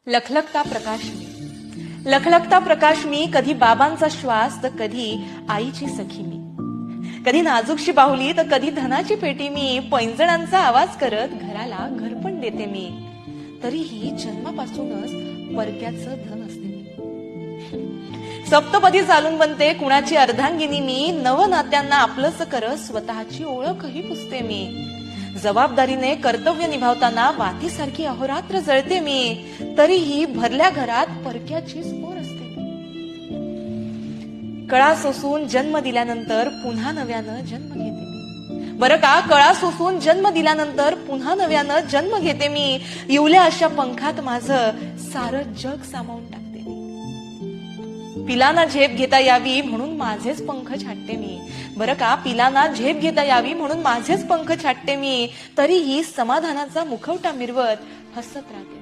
लखलखता प्रकाश मी, लखलखता प्रकाश मी, कधी बाबांचा श्वास तर कधी आईची सखी मी, कधी नाजूकशी बाहुली तर कधी धनाची पेटी मी, पैंजणांचा आवाज करत घराला घरपण देते मी, तरीही जन्मापासूनच परक्याचं धन असते मी. सप्तपदी चालून बनते कुणाची अर्धांगिनी मी, नवनात्यांना आपलंस करत स्वतःची ओळखही पुसते मी, जबाबदारीने कर्तव्य निभावताना वातीसारखी अहोरात्र जळते मी, तरीही भरल्या घरात परक्याची स्फोर असते मी. कळा सोसून जन्म दिल्यानंतर पुन्हा नव्यानं जन्म घेते मी, बरं का, कळा सोसून जन्म दिल्यानंतर पुन्हा नव्यानं जन्म घेते मी, इवल्या अशा पंखात माझं सारं जग सामावून टाकते मी. पिलांना झेप घेता यावी म्हणून माझेच पंख छाटते मी, बरं का, पिलांना झेप घेता यावी म्हणून माझेच पंख छाटते मी, तरीही समाधानाचा मुखवटा मिरवत हसत राहते.